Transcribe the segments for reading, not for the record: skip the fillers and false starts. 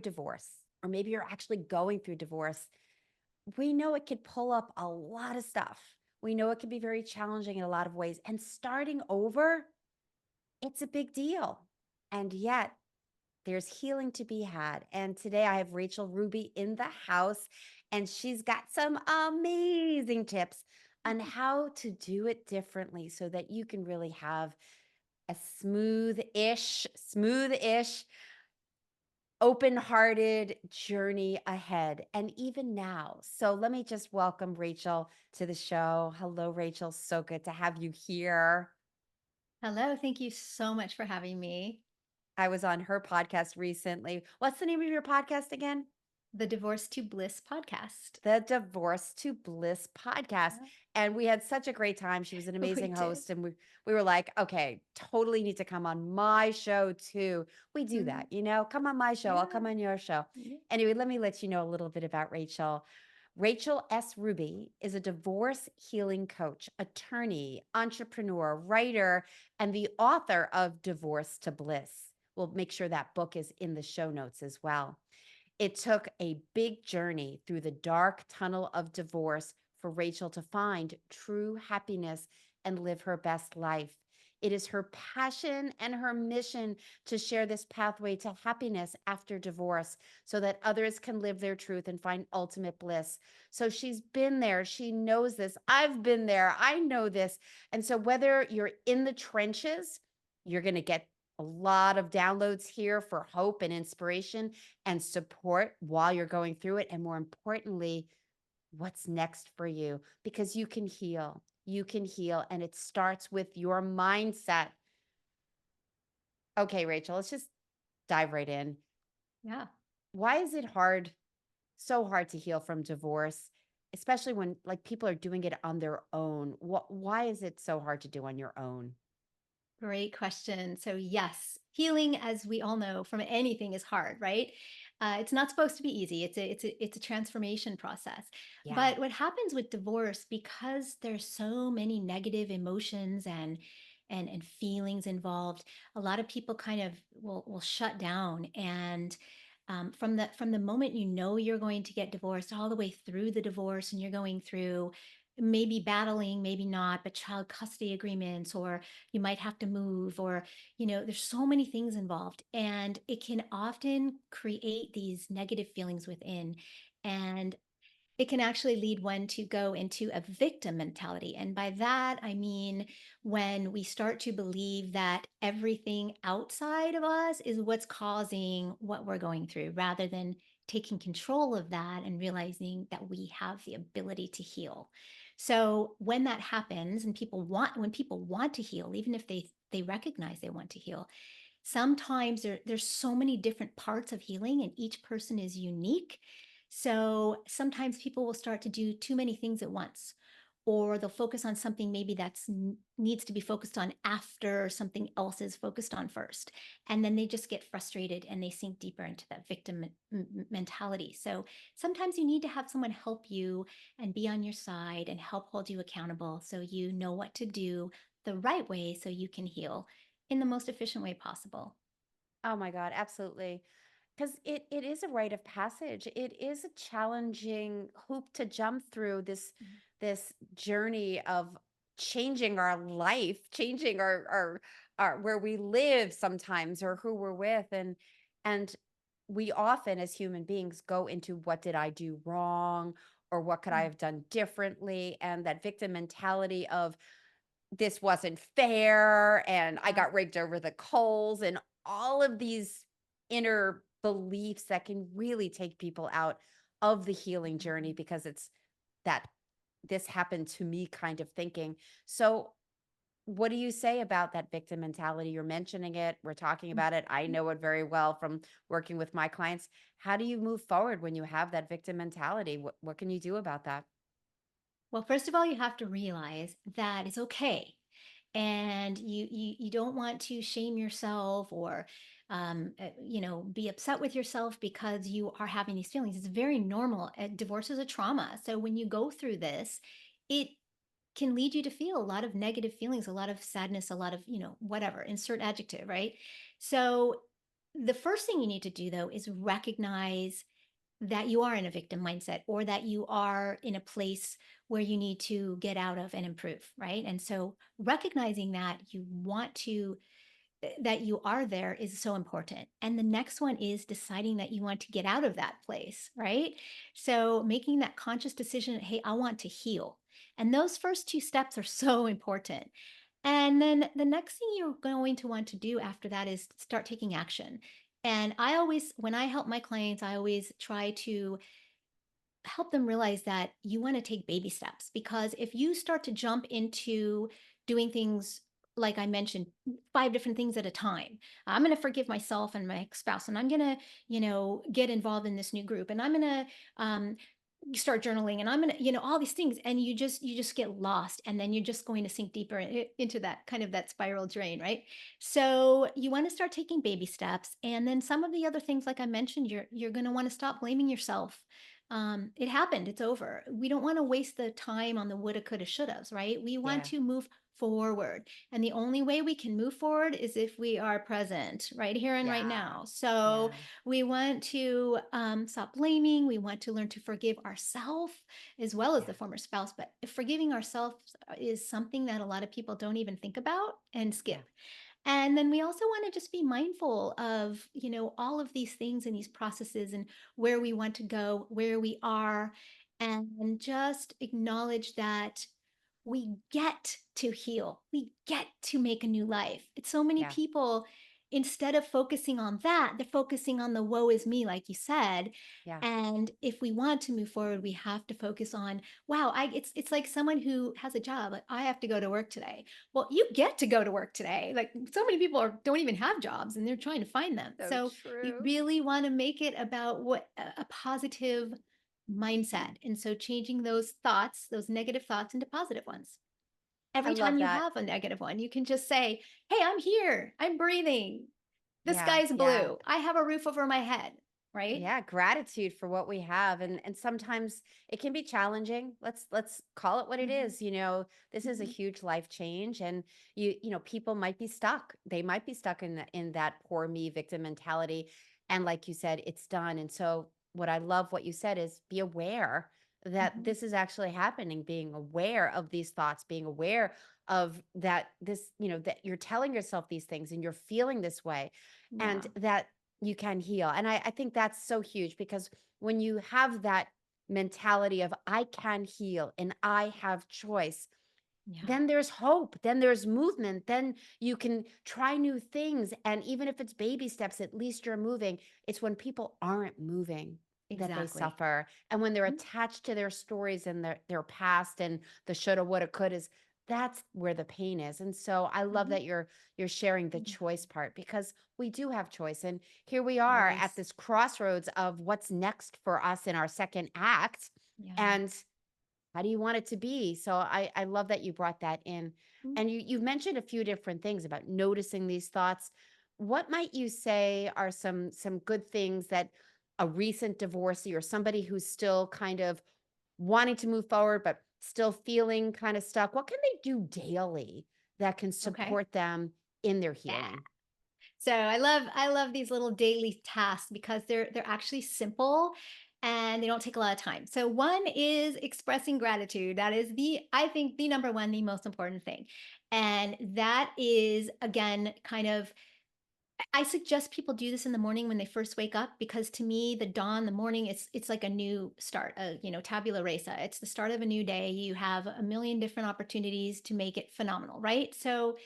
divorce, or maybe you're actually going through divorce, we know it could pull up a lot of stuff. We know it can be very challenging in a lot of ways. And starting over, it's a big deal. And yet, there's healing to be had. And today I have Rachel Ruby in the house, and she's got some amazing tips on how to do it differently so that you can really have a smooth-ish, open-hearted journey ahead and even now. So let me just welcome Rachel to the show. Hello, Rachel. So good to have you here. Hello, thank you so much for having me. I was on her podcast recently. What's the name of your podcast again? The Divorce to Bliss podcast. The Divorce to Bliss podcast. Yeah, And we had such a great time. She was an we amazing did. host. And we were like, okay, totally need to come on my show too. We do Mhm. that, come on my show. I'll Yeah. come on your show. Yeah. Anyway, let me let you know a little bit about Rachel. Rachel S. Ruby is a divorce healing coach, attorney, entrepreneur, writer, and the author of Divorce to Bliss. We'll make sure that book is in the show notes as well. It took a big journey through the dark tunnel of divorce for Rachel to find true happiness and live her best life. It is her passion and her mission to share this pathway to happiness after divorce so that others can live their truth and find ultimate bliss. So she's been there. She knows this. I've been there. I know this. And so whether you're in the trenches, you're going to get a lot of downloads here for hope and inspiration and support while you're going through it. And more importantly, what's next for you because you can heal. You can heal. And it starts with your mindset. Okay, Rachel, let's just dive right in. Yeah. Why is it so hard to heal from divorce, especially when like people are doing it on their own? Why is it so hard to do on your own? Great question. So, yes, healing, as we all know from anything, is hard, right? It's not supposed to be easy. It's a transformation process. Yeah. But what happens with divorce, because there's so many negative emotions and feelings involved, a lot of people kind of will shut down. And from the moment you know you're going to get divorced, all the way through the divorce, and you're going through maybe battling, maybe not, but child custody agreements, or you might have to move, or there's so many things involved, and it can often create these negative feelings within, and it can actually lead one to go into a victim mentality. And by that, I mean when we start to believe that everything outside of us is what's causing what we're going through, rather than taking control of that and realizing that we have the ability to heal. So when that happens, and when people want to heal, even if they recognize they want to heal, sometimes there's so many different parts of healing, and each person is unique. So sometimes people will start to do too many things at once, or they'll focus on something maybe that's needs to be focused on after something else is focused on first, and then they just get frustrated and they sink deeper into that victim mentality. So sometimes you need to have someone help you and be on your side and help hold you accountable, so you know what to do the right way so you can heal in the most efficient way possible. Oh my God, absolutely. Because it is a rite of passage. It is a challenging hoop to jump through this journey of changing our life, changing our where we live sometimes or who we're with. And we often as human beings go into what did I do wrong or what could I Mm. have done differently? And that victim mentality of this wasn't fair and I Yeah. got raked over the coals and all of these inner beliefs that can really take people out of the healing journey Mhm. because it's that this happened to me kind of thinking. So, what do you say about that victim mentality? You're mentioning it, we're talking about it. I know it very well from working with my clients. How do you move forward when you have that victim mentality? What can you do about that? Well, first of all, you have to realize that it's okay. And you don't want to shame yourself, or be upset with yourself because you are having these feelings. It's very normal. Divorce is a trauma. So when you go through this, it can lead you to feel a lot of negative feelings, a lot of sadness, a lot of, whatever, insert adjective, right? So The first thing you need to do though is recognize that you are in a victim mindset or that you are in a place where you need to get out of and improve, right? And so recognizing that you want to that you are there is so important. And the next one is deciding that you want to get out of that place, right? So making that conscious decision, hey, I want to heal. And those first two steps are so important. And then the next thing you're going to want to do after that is start taking action. And I always, when I help my clients, I always try to help them realize that you want to take baby steps, because if you start to jump into doing things like I mentioned, five different things at a time. I'm going to forgive myself and my spouse, and I'm going to, get involved in this new group, and I'm going to start journaling, and I'm going to, all these things, and you just get lost, and then you're just going to sink deeper into that kind of that spiral drain, right? So you want to start taking baby steps, and then some of the other things like I mentioned, you're going to want to stop blaming yourself. It happened, it's over. We don't want to waste the time on the woulda coulda shouldas, right? We want Yeah. to move forward, and the only way we can move forward is if we are present right here and right Yeah. now. So Yeah. we want to stop blaming. We want to learn to forgive ourselves as well as Yeah. the former spouse. But forgiving ourselves is something that a lot of people don't even think about and Yeah. skip. And then we also want to just be mindful of, all of these things and these processes and where we want to go, where we are, and just acknowledge that we get to heal. We get to make a new life. It's so many Yeah. people, instead of focusing on that, they're focusing on the woe is me, like you said. Yeah. And if we want to move forward, we have to focus on, wow, it's like someone who has a job. Like, I have to go to work today. Well, you get to go to work today. Like, so many people don't even have jobs and they're trying to find them. So So you true. really want to make it about what a positive mindset. And so changing those thoughts, those negative thoughts into positive ones. I Every time love you that. have a negative one, you can just say, hey, I'm here. I'm breathing. The Yeah. sky's Yeah. blue. I have a roof over my head. Right? Yeah, gratitude for what we have, and sometimes it can be challenging. Let's call it what it Hmm. is. This is a Hmm. huge life change, and people might be stuck. They might be stuck in that poor me victim mentality, and like you said, it's done. And so what I love what you said is be aware that Hmm. this is actually happening, being aware of these thoughts, being aware of that that you're telling yourself these things and you're feeling this way, and Yeah. that you can heal. And I think that's so huge because when you have that mentality of I can heal and I have choice, Yeah. then there's hope, then there's movement, then you can try new things. And even if it's baby steps, at least you're moving. It's when people aren't moving that they Exactly. suffer. And when they're Mhm. attached to their stories and their past and the shoulda, woulda, coulda is, that's where the pain is. And so I love Mhm. that you're sharing the Yeah. choice part because we do have choice. And here we are at Always. this crossroads of what's next for us in our second act. Yeah. And how do you want it to be? So I love that you brought that in. Mm. And you've mentioned a few different things about noticing these thoughts. What might you say are some good things that a recent divorcee or somebody who's still kind of wanting to move forward but still feeling kind of stuck, what can they do daily that can Okay. support them in their Yeah. healing? So I love these little daily tasks because they're actually simple and they don't take a lot of time. So one is expressing gratitude. That is the I think the number one, the most important thing. And that is again kind of I suggest people do this in the morning when they first wake up, because to me the dawn, the morning, it's like a new start, tabula rasa. It's the start of a new day. You have a million different opportunities to make it phenomenal, right? So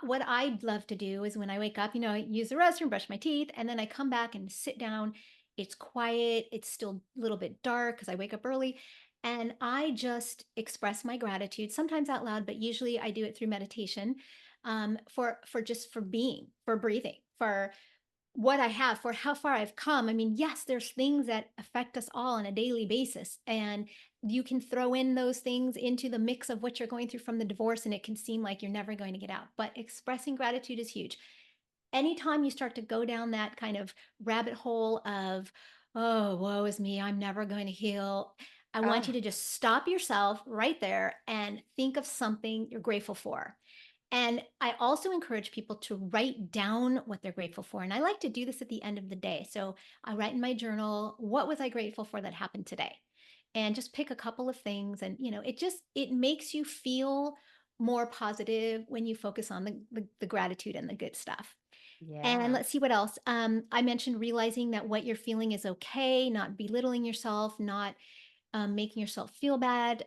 what I'd love to do is when I wake up, I use the restroom, brush my teeth, and then I come back and sit down. It's quiet. It's still a little bit dark because I wake up early. And I just express my gratitude, sometimes out loud, but usually I do it through meditation, for just for being, for breathing, for what I have, for how far I've come. I mean, yes, there's things that affect us all on a daily basis. And you can throw in those things into the mix of what you're going through from the divorce, and it can seem like you're never going to get out. But expressing gratitude is huge. Anytime you start to go down that kind of rabbit hole of, oh, woe is me, I'm never going to heal, I want you Oh, to just stop yourself right there and think of something you're grateful for. And I also encourage people to write down what they're grateful for. And I like to do this at the end of the day. So I write in my journal, what was I grateful for that happened today? And just pick a couple of things. And, it makes you feel more positive when you focus on the gratitude and the good stuff. And Yeah. let's see what else. I mentioned realizing that what you're feeling is okay, not belittling yourself, not making yourself feel bad.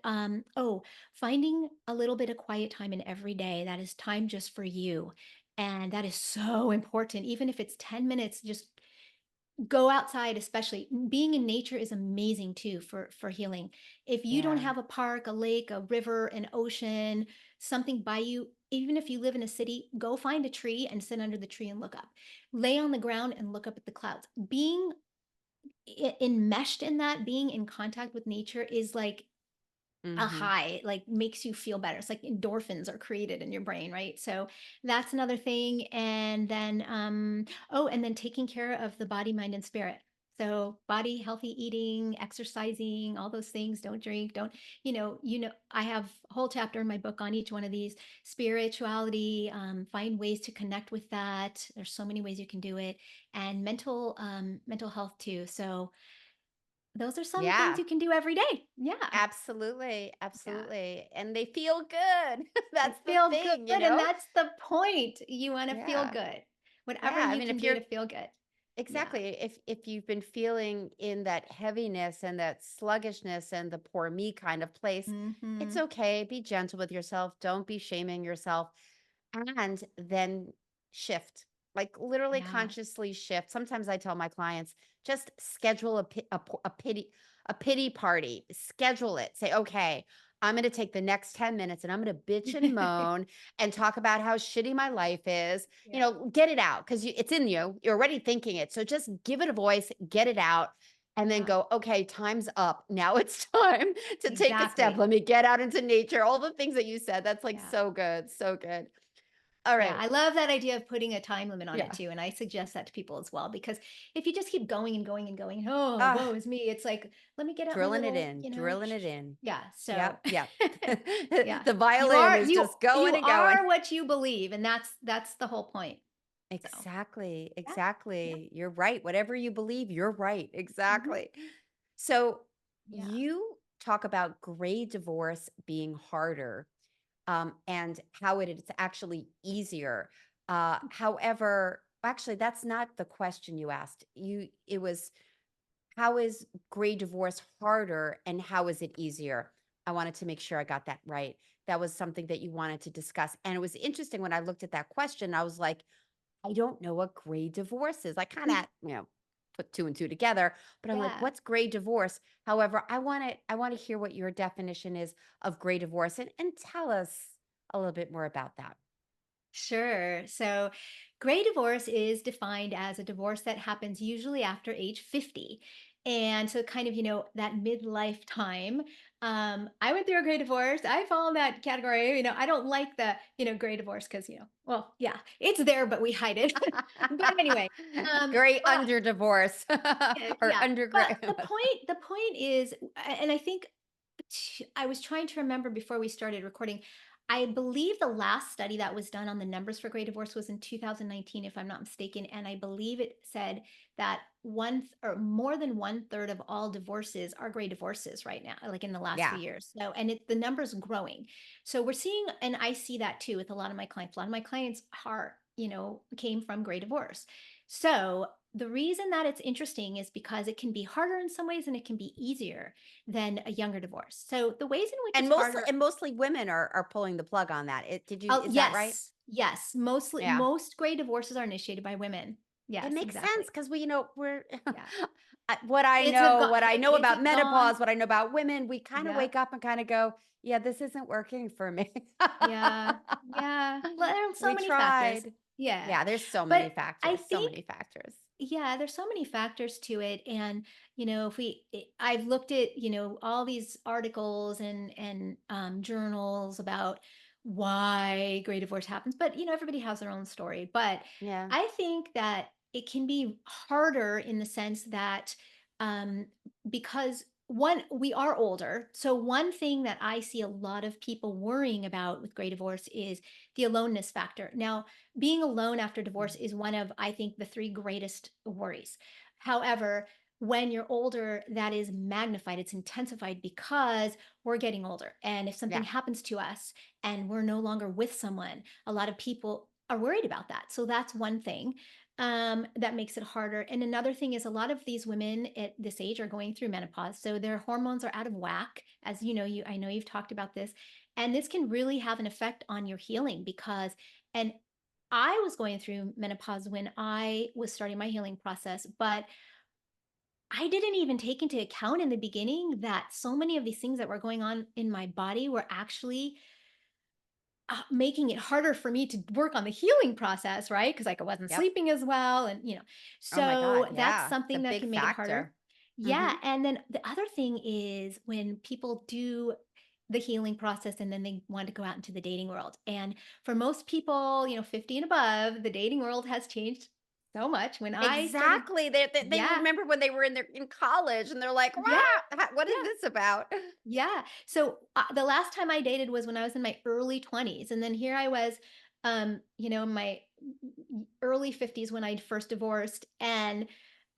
Finding a little bit of quiet time in every day that is time just for you. And that is so important. Even if it's 10 minutes, just go outside, especially being in nature is amazing too for healing. If you don't Yeah. have a park, a lake, a river, an ocean, something by you, even if you live in a city, go find a tree and sit under the tree and look up. Lay on the ground and look up at the clouds. Being enmeshed in that, being in contact with nature is like a Mhm. high, like, makes you feel better. It's like endorphins are created in your brain, right? So that's another thing. And then, and then taking care of the body, mind, and spirit. So body, healthy eating, exercising, all those things. Don't drink, don't, I have a whole chapter in my book on each one of these. Spirituality, find ways to connect with that. There's so many ways you can do it. And mental health too. So those are some things Yeah. you can do every day. Yeah. Absolutely, Yeah. absolutely, and they feel good. They That's the feel good, thing, you and know? that's the point. You wanna feel Yeah. good. Whatever Yeah, I you mean, can if do you're to feel good. Yeah. exactly, if you've been feeling in that heaviness and that sluggishness and the poor me kind of place, it's Mhm. okay. Be gentle with yourself. Don't be shaming yourself. And then shift, like literally Yeah. consciously shift. Sometimes I tell my clients, just schedule a pity party. Schedule it. Say, okay, I'm going to take the next 10 minutes and I'm going to bitch and moan and talk about how shitty my life is. Yeah. Get it out because it's in you. You're already thinking it. So just give it a voice, get it out. And then Yeah. go, okay, time's up. Now it's time to take a step. Exactly. Let me get out into nature. All the things that you said. That's like Yeah. so good. So good. All Yeah, right. I love that idea of putting a time limit on it Yeah. too, and I suggest that to people as well, because if you just keep going and going and going, "Oh, woe Ah, is me," it's like, "Let me get out my drilling it little," in, drilling it in. yeah, Yep, so yep. yeah. The You violin are is you just going you and going. are what you believe, and that's the whole point. So, Exactly, yeah, yeah, exactly. You're right. Whatever you believe, you're right. mhm, Exactly. So yeah, you talk about gray divorce being harder, and how it is actually easier. However, actually, that's not the question you asked. It was how is gray divorce harder and how is it easier? I wanted to make sure I got that right. That was something that you wanted to discuss. And it was interesting when I looked at that question, I was like, I don't know what gray divorce is. I kind of, put two and two together, but I'm like, yeah. what's gray divorce? However, I want to hear what your definition is of gray divorce and tell us a little bit more about that. Sure. So, gray divorce is defined as a divorce that happens usually after age 50. And so, kind of, that midlife time. I went through a gray divorce. I fall in that category. I don't like the, gray divorce because, well, yeah, it's there, but we hide it. But anyway, Gray but under divorce or yeah, under but gray. the point is, and I think I was trying to remember before we started recording. I believe the last study that was done on the numbers for gray divorce was in 2019, if I'm not mistaken. And I believe it said that or more than one third of all divorces are gray divorces right now, like in the last few Yeah. years. So, and the number's growing. So we're seeing, and I see that too with a lot of my clients. A lot of my clients came from gray divorce. So the reason that it's interesting is because it can be harder in some ways and it can be easier than a younger divorce. So the ways in which And it's mostly harder. and mostly women are pulling the plug on that. Oh, Is that right? yes. Yes. Mostly Yeah. most gray divorces are initiated by women. It Yes, makes sense exactly. because we're Yeah. what I know Kids about have gone. menopause, what I know about women, we kind of Yep. wake up and kind of go, yeah, this isn't working for me. Yeah. Yeah. Well, there are so We many factors. tried. Yeah. Yeah, there's so But many I factors, so think, many factors. yeah, there's so many factors to it. And, if I've looked at, all these articles and journals about why gray divorce happens, but, everybody has their own story. But Yeah. I think that it can be harder in the sense that, um, because one, we are older. So one thing that I see a lot of people worrying about with gray divorce is the aloneness factor. Now, being alone after divorce Mm. is one of, I think, the three greatest worries. However, when you're older, that is magnified, it's intensified because we're getting older. And if something Yeah. happens to us and we're no longer with someone, a lot of people are worried about that. So that's one thing that makes it harder. And another thing is a lot of these women at this age are going through menopause, so their hormones are out of whack. As you know, I know you've talked about this, and this can really have an effect on your healing because, and I was going through menopause when I was starting my healing process, but I didn't even take into account in the beginning that so many of these things that were going on in my body were actually making it harder for me to work on the healing process, right? Because like I wasn't Yep. sleeping as well, and Oh my so God. that's Yeah. It's a something that big can make it harder. factor. Yeah, Hmm. and then the other thing is when people do the healing process and then they want to go out into the dating world. And for most people, 50 and above, the dating world has changed so much. When I started, Exactly. They yeah, remember when they were in college and they're like, yeah, What is yeah. this about?" Yeah. So the last time I dated was when I was in my early 20s. And then here I was, in my early 50s when I first divorced. And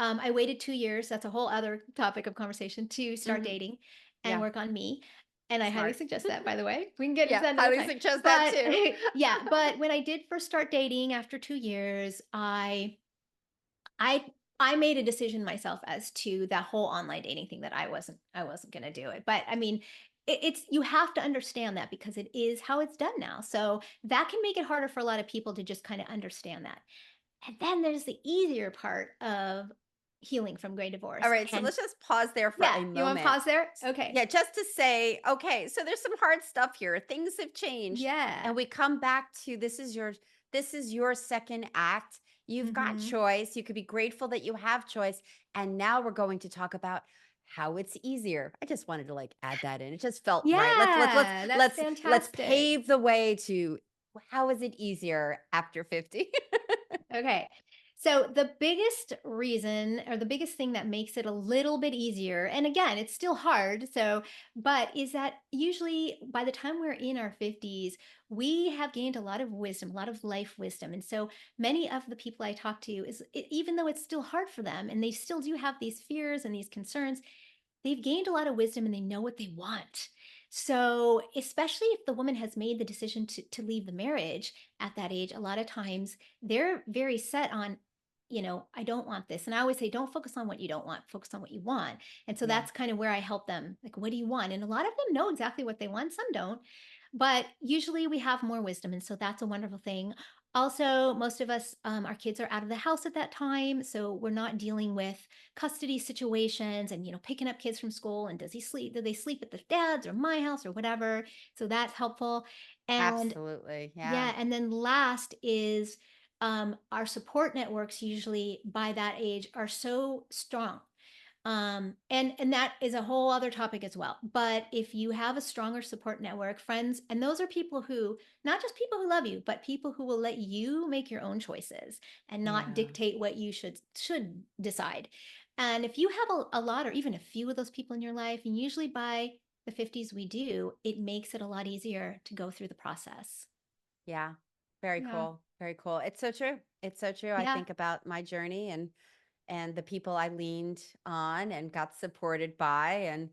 I waited 2 years. That's a whole other topic of conversation to start Hmm. dating and Yeah. work on me. And I highly Smart. suggest that, by the way. We can get into Yeah. that another Highly time. suggest that But too. yeah, but when I did first start dating after 2 years, I I made a decision myself as to that whole online dating thing that I wasn't going to do it. But I mean, it's you have to understand that because it is how it's done now. So that can make it harder for a lot of people to just kind of understand that. And then there's the easier part of healing from gray All divorce. right, so And let's just pause there for yeah, a you want to moment. pause there? Okay. Yeah, just to say, okay, so there's some hard stuff here. Things have changed Yeah. and we come back to this is your second act. You've got Mhm. choice. You could be grateful that you have choice. And now we're going to talk about how it's easier. I just wanted to like add that in. It just felt right. Let's let's let's Yeah, that's let's let's fantastic. pave the way to how is it easier after 50? Okay. So the biggest reason or the biggest thing that makes it a little bit easier, and again, it's still hard. So, but is that usually by the time we're in our 50s, we have gained a lot of wisdom, a lot of life wisdom. And so many of the people I talk to even though it's still hard for them and they still do have these fears and these concerns, they've gained a lot of wisdom and they know what they want. So, especially if the woman has made the decision to leave the marriage at that age, a lot of times they're very set on, I don't want this. And I always say, don't focus on what you don't want, focus on what you want. And so Yeah. that's kind of where I help them. Like, what do you want? And a lot of them know exactly what they want, some don't. But usually we have more wisdom. And so that's a wonderful thing. Also, most of us, our kids are out of the house at that time. So we're not dealing with custody situations and picking up kids from school and do they sleep at the dad's or my house or whatever, so that's helpful. And Absolutely. Yeah. yeah, and then last is our support networks usually by that age are so strong, and that is a whole other topic as well. But if you have a stronger support network, friends, and those are people who, not just people who love you, but people who will let you make your own choices and not Yeah. dictate what you should decide. And if you have a lot or even a few of those people in your life, and usually by the 50s we do, it makes it a lot easier to go through the process. Yeah. Very Yeah. cool. Very cool. It's so true. It's so true. I Yeah. think about my journey and the people I leaned on and got supported by and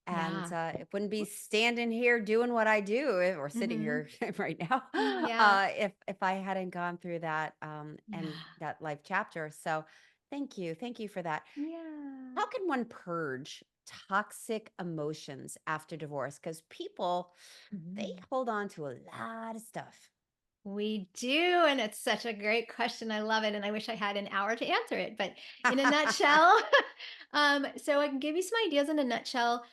Yeah. it wouldn't be standing here doing what I do or sitting Mhm. here right now Yeah. if I hadn't gone through that and Yeah. that life chapter. So thank you for that. Yeah. How can one purge toxic emotions after divorce? Because people they Mhm. hold on to a lot of stuff. We do, and it's such a great question. I love it, and I wish I had an hour to answer it. But in a nutshell, so I can give you some ideas in a nutshell.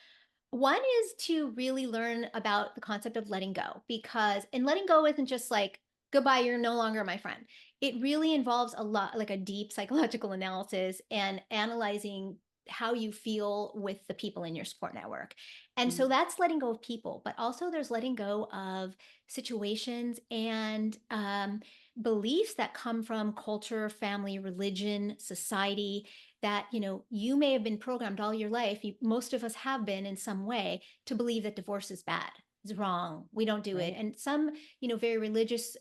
One is to really learn about the concept of letting go because, and letting go isn't just like, goodbye, you're no longer my friend. It really involves a lot, like a deep psychological analysis and analyzing how you feel with the people in your support network. And so Mm, that's letting go of people, but also there's letting go of situations and beliefs that come from culture, family, religion, society. that, you may have been programmed all your life. Most of us have been in some way to believe that divorce is bad, it's wrong. We don't do it. Right. And some, very religious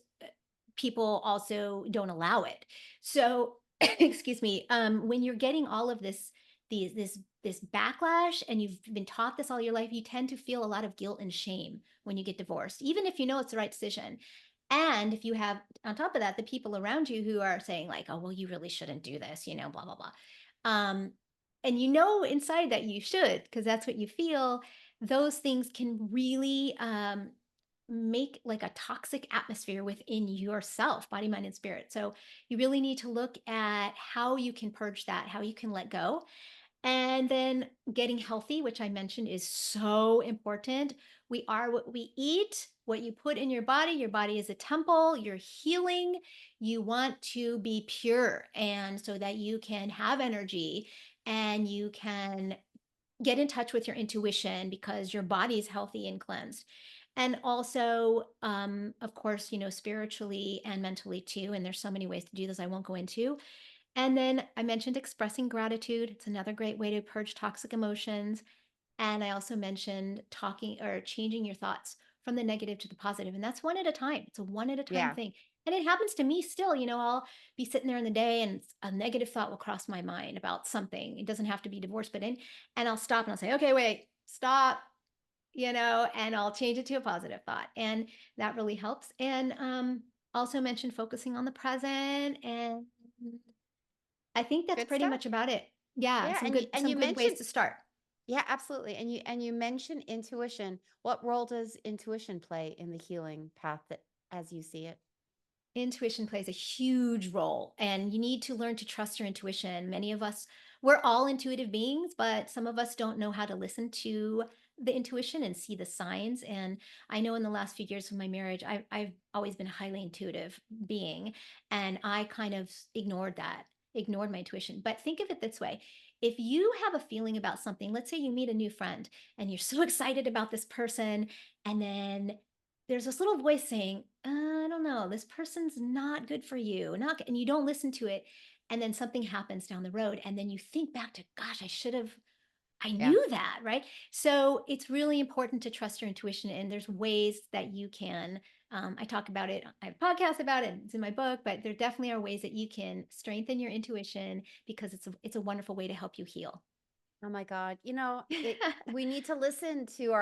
people also don't allow it. So, excuse me, when you're getting all of this backlash and you've been taught this all your life, you tend to feel a lot of guilt and shame when you get divorced, even if you know it's the right decision. And if you have on top of that the people around you who are saying like, "Oh, well, you really shouldn't do this," blah blah blah. Um, and inside that you should, because that's what you feel. Those things can really make like a toxic atmosphere within yourself, body, mind, and spirit. So you really need to look at how you can purge that, how you can let go. And then getting healthy, which I mentioned is so important. We are what we eat, what you put in your body. Your body is a temple, you're healing. You want to be pure, and so that you can have energy and you can get in touch with your intuition because your body is healthy and cleansed. And also, of course, spiritually and mentally too. And there's so many ways to do this I won't go into. And then I mentioned expressing gratitude. It's another great way to purge toxic emotions. And I also mentioned talking or changing your thoughts from the negative to the positive. And that's one at a time. It's a one at a time Yeah. thing. And it happens to me still. I'll be sitting there in the day and a negative thought will cross my mind about something. It doesn't have to be divorce, and I'll stop and I'll say, okay, wait, stop, and I'll change it to a positive thought. And that really helps. And also mentioned focusing on the present. And I think that's Good pretty stuff. much about it. Yeah, Yeah. some And you good and some you good ways mentioned, to start. yeah, absolutely. And you mentioned intuition. What role does intuition play in the healing path that as you see it? Intuition plays a huge role, and you need to learn to trust your intuition. Many of us, we're all intuitive beings, but some of us don't know how to listen to the intuition and see the signs. And I know in the last few years of my marriage, I've always been a highly intuitive being, and I kind of ignored that, ignored my intuition. But think of it this way. If you have a feeling about something, let's say you meet a new friend and you're so excited about this person, and then there's this little voice saying, I don't know, this person's not good for you. And you don't listen to it. And then something happens down the road. And then you think back to, gosh, I Yeah. knew that, right? So it's really important to trust your intuition. And there's ways that you can, I talk about it, I have a podcast about it, it's in my book, but there definitely are ways that you can strengthen your intuition because it's a wonderful way to help you heal. Oh my God. We need to listen to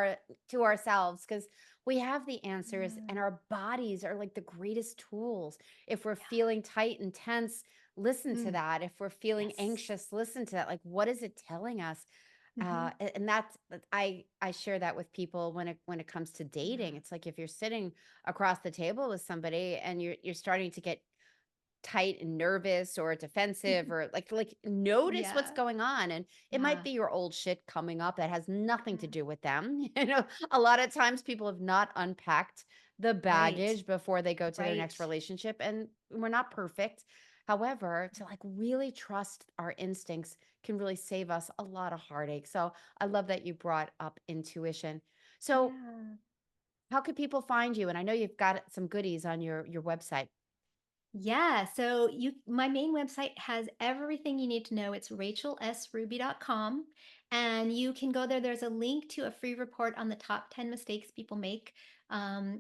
ourselves because we have the answers Yeah. and our bodies are like the greatest tools. If we're Yeah. feeling tight and tense, listen to Mm, that. If we're feeling yes. anxious, listen to that. Like what is it telling us? Hmm. And I share that with people when it comes to dating. Yeah. It's like if you're sitting across the table with somebody and you're starting to get tight and nervous or defensive or like notice what's Yeah. going on, and it might Yeah. be your old shit coming up that has nothing to Yeah. do with them. A lot of times people have not unpacked the Right. baggage before they go to their Right. next relationship, and we're not perfect. However, to like really trust our instincts can really save us a lot of heartache. So I love that you brought up intuition. So Yeah. how could people find you? And I know you've got some goodies on your website. Yeah. So my main website has everything you need to know. It's rachelsruby.com. And you can go there. There's a link to a free report on the top 10 mistakes people make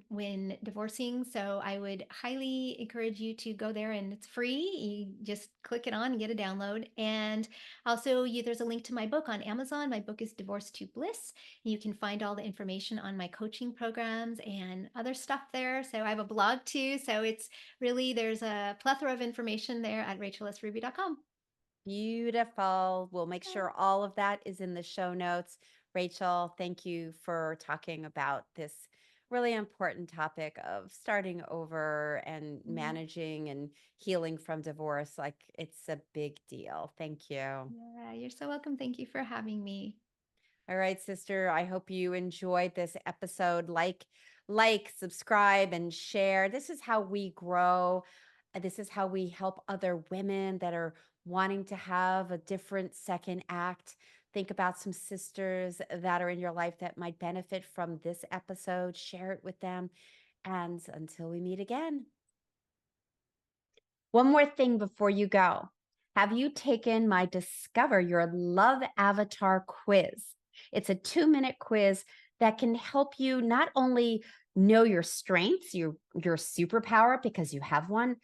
when divorcing. So I would highly encourage you to go there, and it's free. You just click it on and get a download. And also there's a link to my book on Amazon. My book is Divorce to Bliss. You can find all the information on my coaching programs and other stuff there. So I have a blog too. So it's really, there's a plethora of information there at rachelsruby.com. Beautiful. We'll make Yeah. sure all of that is in the show notes. Rachel, thank you for talking about this really important topic of starting over and Yeah. managing and healing from divorce. Like it's a big deal. Thank you. Yeah. You're so welcome. Thank you for having me. All right, sister. I hope you enjoyed this episode. Subscribe, and share. This is how we grow. This is how we help other women that are wanting to have a different second act. Think about some sisters that are in your life that might benefit from this episode. Share it with them. And until we meet again. One more thing before you go. Have you taken my Discover Your Love Avatar quiz? It's a 2-minute quiz that can help you not only know your strengths, your superpower because you have one,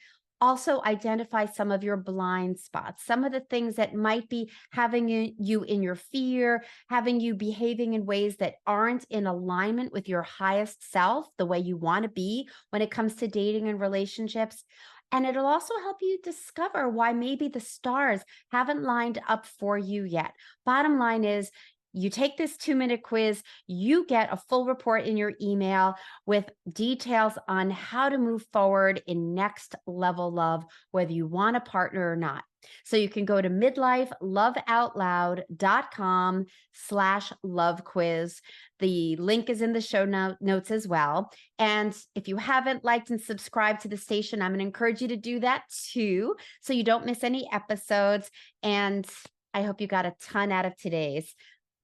also identify some of your blind spots, some of the things that might be having you in your fear, having you behaving in ways that aren't in alignment with your highest self, the way you want to be when it comes to dating and relationships. And it'll also help you discover why maybe the stars haven't lined up for you yet. Bottom line is, you take this 2-minute quiz, you get a full report in your email with details on how to move forward in next level love, whether you want a partner or not. So you can go to midlifeloveoutloud.com/love quiz. The link is in the show notes as well. And if you haven't liked and subscribed to the station, I'm going to encourage you to do that too, so you don't miss any episodes. And I hope you got a ton out of today's.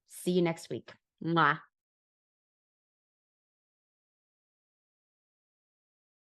See you next week. Mwah.